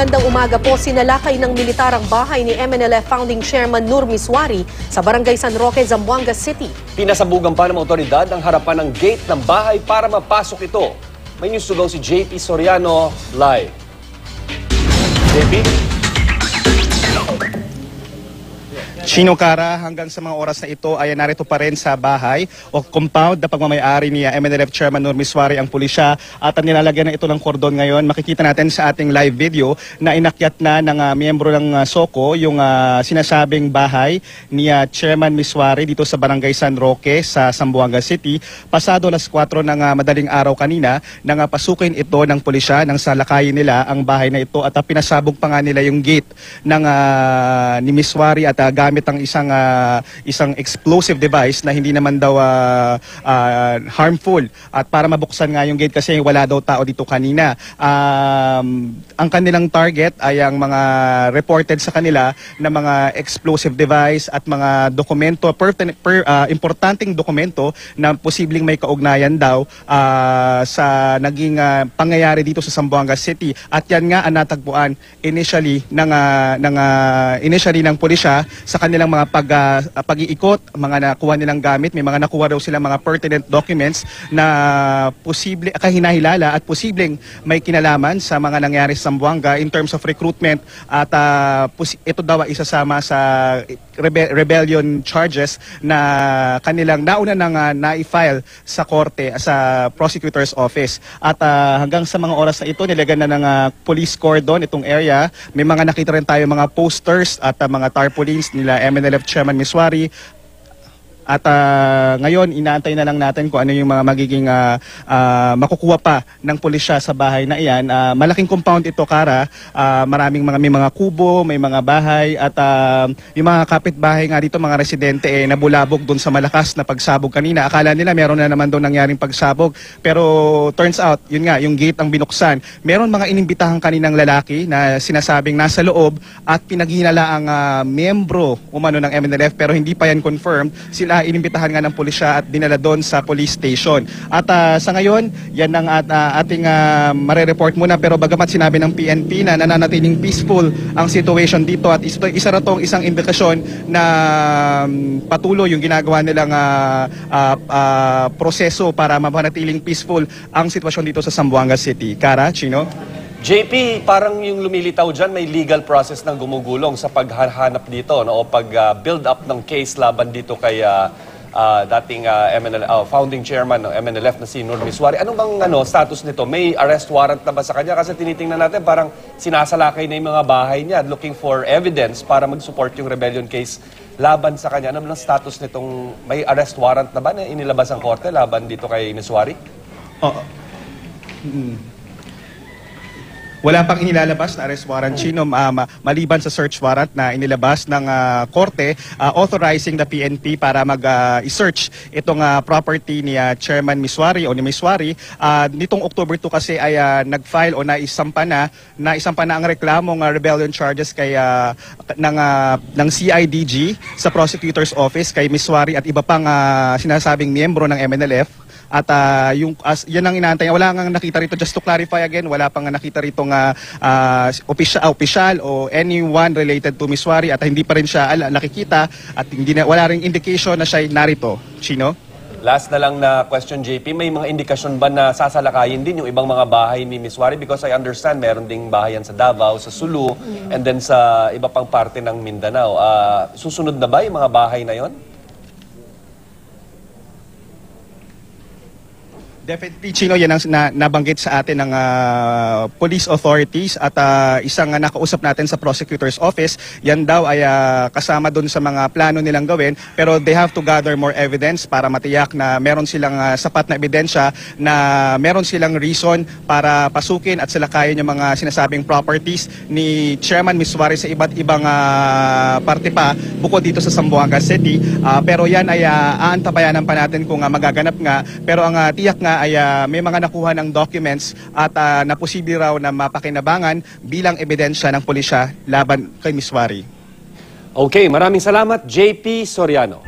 Magandang umaga po. Sinalakay ng militar ang bahay ni MNLF Founding Chairman Nur Miswari sa Barangay San Roque, Zamboanga City. Pinasabugan pa ng otoridad ang harapan ng gate ng bahay para mapasok ito. May news to go si JP Soriano live. JP? Chino Cara, hanggang sa mga oras na ito ay narito pa rin sa bahay o compound na pagmamayari ni MNLF Chairman Nur Miswari ang pulisya at nilalagyan na ito ng kordon ngayon. Makikita natin sa ating live video na inakyat na ng miyembro ng SOCO yung sinasabing bahay ni Chairman Miswari dito sa Barangay San Roque sa Zamboanga City. Pasado alas 4 ng madaling araw kanina nang pasukin ito ng pulisya nang salakayin nila ang bahay na ito at pinasabog pa nga nila yung gate ng ni Miswari at gamit ang isang explosive device na hindi naman daw harmful at para mabuksan nga yung gate kasi wala daw tao dito kanina. Ang kanilang target ay ang mga reported sa kanila na mga explosive device at mga dokumento, importanteng dokumento na posibleng may kaugnayan daw sa naging pangyayari dito sa Zamboanga City. At yan nga ang natagpuan initially ng pulisya sa kanilang mga pag-iikot, mga nakuha nilang gamit. May mga nakuha daw sila mga pertinent documents na posible kahinahilala at posibleng may kinalaman sa mga nangyari sa Zamboanga in terms of recruitment at ito daw ay isasama sa rebellion charges na kanilang nauna nang na-file sa korte sa prosecutor's office. At hanggang sa mga oras na ito nilagyan na ng police cordon itong area. May mga nakita rin tayo mga posters at mga tarpaulins nila MNLF Chairman Miswari. At ngayon, inaantay na lang natin kung ano yung mga magiging makukuha pa ng pulisya sa bahay na iyan. Malaking compound ito, Cara. May mga kubo, may mga bahay at yung mga kapitbahay nga dito, mga residente nabulabog doon sa malakas na pagsabog kanina. Akala nila meron na naman doon nangyaring pagsabog. Pero turns out, yun nga, yung gate ang binuksan. Meron mga inimbitahang kaninang lalaki na sinasabing nasa loob at pinaghinala ang miyembro umano ng MNLF pero hindi pa yan confirmed. Sila inimbitahan nga ng pulisya at dinala doon sa police station. At sa ngayon, yan ang ating marereport muna pero bagamat sinabi ng PNP na nananatiling peaceful ang situation dito at isa na tong isang indikasyon na patuloy yung ginagawa nilang proseso para mapanatiling peaceful ang sitwasyon dito sa Zamboanga City. Cara, Chino? JP, parang yung lumilitaw dyan, may legal process ng gumugulong sa paghahanap dito no? O pag-build up ng case laban dito kay dating founding chairman ng MNLF na si Nur Miswari. Ano bang status nito? May arrest warrant na ba sa kanya? Kasi tinitingnan natin parang sinasalakay na yung mga bahay niya looking for evidence para mag-support yung rebellion case laban sa kanya. Ano bang status nitong may arrest warrant na ba na inilabas ang korte laban dito kay Miswari? Wala pang inilalabas na arrest warrant, Chino, maliban sa search warrant na inilabas ng korte authorizing the PNP para mag-search itong property ni Chairman Miswari o ni Miswari. Nitong October 2 kasi ay nag-file o naisampa na ang reklamong rebellion charges kay ng CIDG sa prosecutor's office kay Miswari at iba pang sinasabing miyembro ng MNLF. At yan ang inaantay. Wala nga nakita rito, just to clarify again, wala pang nakita rito official o anyone related to Miswari at hindi pa rin siya nakikita at wala ring indication na siya narito. Chino? Last na lang na question, JP. May mga indikasyon ba na sasalakayin din yung ibang mga bahay ni Miswari? Because I understand meron ding bahayan sa Davao, sa Sulu, and then sa iba pang parte ng Mindanao. Susunod na ba yung mga bahay na yon? Definitely, Chino, yan ang nabanggit sa atin ng police authorities at isang nakausap natin sa prosecutor's office. Yan daw ay kasama dun sa mga plano nilang gawin pero they have to gather more evidence para matiyak na meron silang sapat na ebidensya na meron silang reason para pasukin at salakayin yung mga sinasabing properties ni Chairman Miswari sa iba't ibang parte pa bukod dito sa Zamboanga City. Pero yan ay aantabayanan pa natin kung magaganap nga. Pero ang tiyak nga ay may mga nakuha ng documents at na posible raw na mapakinabangan bilang ebidensya ng pulisya laban kay Miswari. Okay, maraming salamat, JP Soriano.